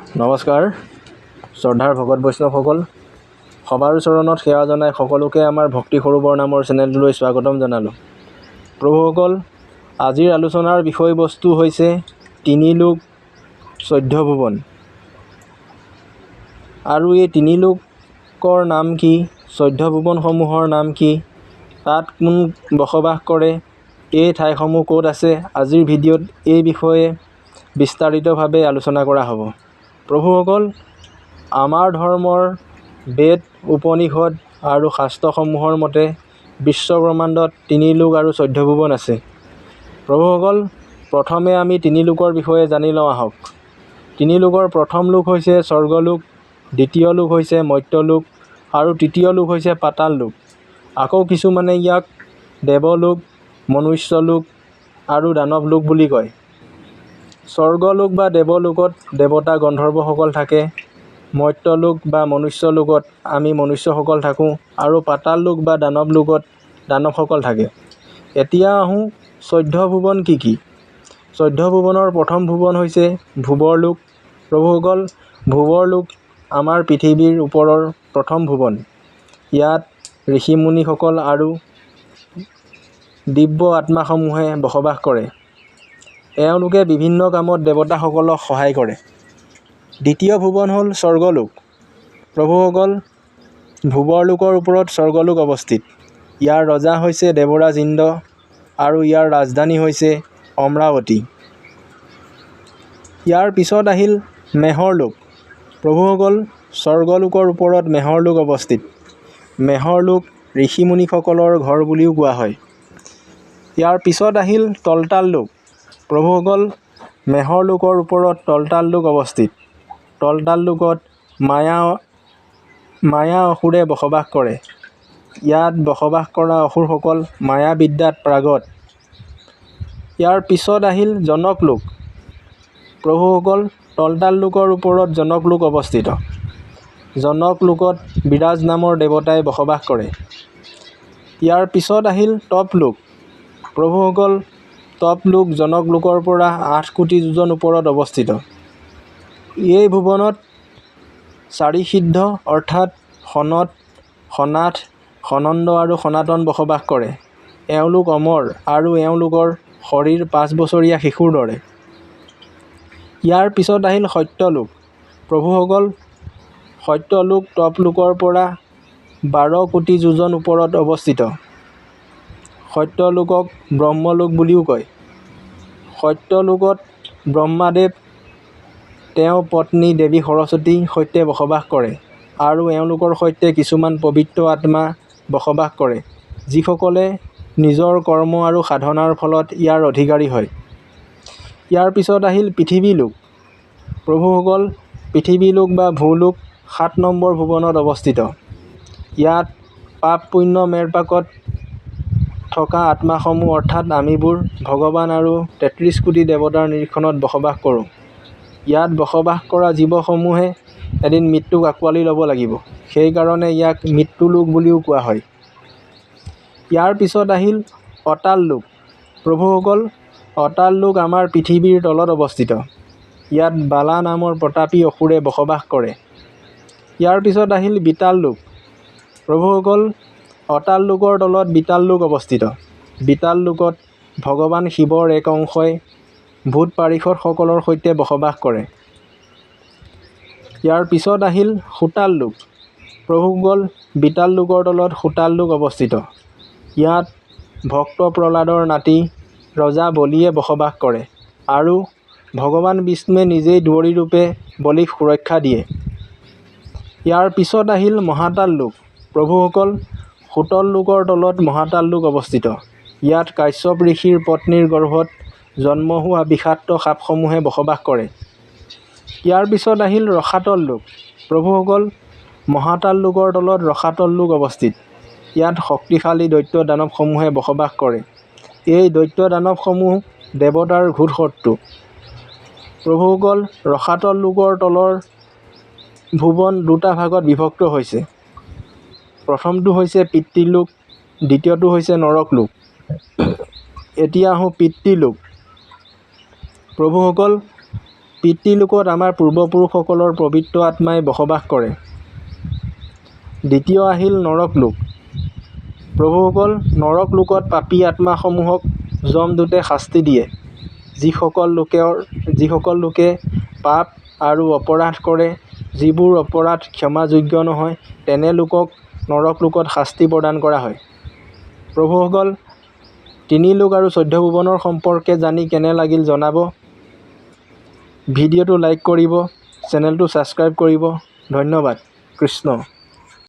নমস্কাৰ শ্ৰদ্ধাৰ ভগত বৈষ্ণৱসকল সবাৰ চৰণত সেৱা জনাই সকলোকে আমাৰ ভক্তি সৰোবৰ নামৰ চেনেলটোলৈ স্বাগতম জনালোঁ। প্ৰভুসকল, আজিৰ আলোচনাৰ বিষয়বস্তু হৈছে তিনি লুক 14 ভুৱন। আৰু এই তিনি লুকৰ নাম কি, 14 ভুৱনসমূহৰ নাম কি, তাত কোন বসবাস কৰে, এই ঠাইসমূহ ক'ত আছে, আজিৰ ভিডিঅ'ত এই বিষয়ে বিস্তাৰিতভাৱে আলোচনা কৰা হ'ব। প্ৰভুসকল, আমাৰ ধৰ্মৰ বেদ, উপনিষদ আৰু শাস্ত্ৰসমূহৰ মতে বিশ্বব্ৰহ্মাণ্ডত তিনি লুক আৰু 14 ভুৱন আছে। প্ৰভুসকল, প্ৰথমে আমি তিনি লুকৰ বিষয়ে জানি লওঁ আহক। তিনি লুকৰ প্ৰথম লুক হৈছে স্বৰ্গলোক, দ্বিতীয় লুক হৈছে মৰ্ত্যলোক আৰু তৃতীয় লুক হৈছে পাতাল লোক। আকৌ কিছুমানে ইয়াক দেৱলোক, মনুষ্যলোক আৰু দানৱ লোক বুলি কয়। স্বৰ্গলোক বা দেৱলোকত দেৱতা গন্ধৰ্বসকল থাকে, মৰ্ত্যলোক বা মনুষ্যলোকত আমি মনুষ্যসকল থাকোঁ আৰু পাতাল লোক বা দানৱ লোকত দানৱসকল থাকে। এতিয়া আহোঁ 14 ভুৱন কি কি। 14 ভুৱনৰ প্ৰথম ভুৱন হৈছে ভুৱৰ লোক। প্ৰভুসকল, ভুৱৰ লোক আমাৰ পৃথিৱীৰ ওপৰৰ প্ৰথম ভুৱন। ইয়াত ঋষিমুনিসকল আৰু দিব্য আত্মাসমূহে বসবাস কৰে। এওঁলোকে বিভিন্ন কামত দেৱতাসকলক সহায় কৰে। দ্বিতীয় ভুৱন হ'ল স্বৰ্গলোক। প্ৰভুসকল, ভুৱৰ লোকৰ ওপৰত স্বৰ্গলোক অৱস্থিত। ইয়াৰ ৰজা হৈছে দেৱৰাজ ইন্দ্ৰ আৰু ইয়াৰ ৰাজধানী হৈছে অমৰাৱতী। ইয়াৰ পিছত আহিল মেহৰ লোক। প্ৰভুসকল, স্বৰ্গলোকৰ ওপৰত মেহৰ লোক অৱস্থিত। মেহৰ লোক ঋষিমুনিসকলৰ ঘৰ বুলিও কোৱা হয়। ইয়াৰ পিছত আহিল তলতাল লোক। প্ৰভুসকল, মেহৰ লোকৰ ওপৰত তলতাল লোক অৱস্থিত। তলতাল লোকত মায়া অসুৰে বসবাস কৰে। ইয়াত বসবাস কৰা অসুৰসকল মায়া বিদ্যাত প্ৰাগত। ইয়াৰ পিছত আহিল জনক লোক। প্ৰভুসকল, তলতাল লোকৰ ওপৰত জনক লোক অৱস্থিত। জনক লোকত বিৰাজ নামৰ দেৱতাই বসবাস কৰে। ইয়াৰ পিছত আহিল তপ লোক। প্ৰভুসকল, তপ লোক জনক লোকৰ পৰা 8 কোটি যোজন ওপৰত অৱস্থিত। এই ভুৱনত 4 সিদ্ধ অৰ্থাৎ সনত, সনাথ, সনন্দ আৰু সনাতন বসবাস কৰে। এওঁলোক অমৰ আৰু এওঁলোকৰ শৰীৰ 5 বছৰীয়া শিশুৰ দৰে। ইয়াৰ পিছত আহিল সত্য লোক। প্ৰভুসকল, সত্য লোক তপ লোকৰ পৰা 12 কোটি যোজন ওপৰত অৱস্থিত। সত্য লোকক ব্ৰহ্মলোক বুলিও কয়। সত্য লোকত ব্ৰহ্মাদেৱ, তেওঁৰ পত্নী দেৱী সৰস্বতীৰ সৈতে বসবাস কৰে আৰু এওঁলোকৰ সৈতে কিছুমান পবিত্ৰ আত্মা বসবাস কৰে, যিসকলে নিজৰ কৰ্ম আৰু সাধনাৰ ফলত ইয়াৰ অধিকাৰী হয়। ইয়াৰ পিছত আহিল পৃথিৱী লোক। প্ৰভুসকল, পৃথিৱী লোক বা ভূলোক 7 নম্বৰ ভুৱনত অৱস্থিত। ইয়াত পাপ পুণ্য মেৰপাকত থকা আত্মাসমূহ অৰ্থাৎ আমিবোৰ ভগৱান আৰু 33 কোটি দেৱতাৰ নিৰীক্ষণত বসবাস কৰোঁ। ইয়াত বসবাস কৰা জীৱসমূহে এদিন মৃত্যুক আঁকোৱালি ল'ব লাগিব। সেইকাৰণে ইয়াক মৃত্যুলোক বুলিও কোৱা হয়। ইয়াৰ পিছত আহিল অতাল লোক। প্ৰভুসকল, অতাল লোক আমাৰ পৃথিৱীৰ তলত অৱস্থিত। ইয়াত বালা নামৰ প্ৰতাপী অসুৰে বসবাস কৰে। ইয়াৰ পিছত আহিল বিতাল লোক। প্ৰভুসকল, অতাল লোকৰ তলত বিতাল লোক অৱস্থিত। বিতাল লোকত ভগৱান শিৱৰ এক অংশই ভূত পাৰিষদসকলৰ সৈতে বসবাস কৰে। ইয়াৰ পিছত আহিল সুতাল লোক। প্ৰভুসকল, বিতাল লোকৰ তলত সুতাল লোক অৱস্থিত। ইয়াত ভক্ত প্ৰহ্লাদৰ নাতি ৰজা বলিয়ে বসবাস কৰে আৰু ভগৱান বিষ্ণুৱে নিজেই দুৱৰী ৰূপে বলিক সুৰক্ষা দিয়ে। ইয়াৰ পিছত আহিল মহাতাল লোক। প্ৰভুসকল, সুতল লোকৰ তলত মহাতাল লোক অৱস্থিত। ইয়াত কাশ্যপ ঋষিৰ পত্নীৰ গৰ্ভত জন্ম হোৱা বিষাক্ত সাপসমূহে বসবাস কৰে। ইয়াৰ পিছত আহিল ৰসাতল লোক। প্ৰভুসকল, মহাতাল লোকৰ তলত ৰসাতল লোক অৱস্থিত। ইয়াত শক্তিশালী দৈত্য দানৱসমূহে বসবাস কৰে। এই দৈত্য দানৱসমূহ দেৱতাৰ ঘোৰ শত্ৰু। প্ৰভুসকল, ৰসাতল লোকৰ তলৰ ভুৱন 2টা ভাগত বিভক্ত হৈছে। প্ৰথমটো হৈছে পিতৃলোক, দ্বিতীয়টো হৈছে নৰক লোক। এতিয়া আহোঁ পিতৃলোক। প্ৰভুসকল, পিতৃলোকত আমাৰ পূৰ্বপুৰুষসকলৰ পবিত্ৰ আত্মাই বসবাস কৰে। দ্বিতীয় আহিল নৰক লোক। প্ৰভুসকল, নৰক লোকত পাপী আত্মাসমূহক যমদূতে শাস্তি দিয়ে। যিসকল লোকে পাপ আৰু অপৰাধ কৰে, যিবোৰ অপৰাধ ক্ষমাযোগ্য নহয়, তেনে লোকক নৰক লোকত শাস্তি প্ৰদান কৰা হয়। প্ৰভুসকল, তিনি লোক আৰু 14 ভুৱনৰ সম্পৰ্কে জানি কেনে লাগিল জনাব। ভিডিঅ'টো লাইক কৰিব, চেনেলটো ছাবস্ক্ৰাইব কৰিব। ধন্যবাদ। কৃষ্ণ।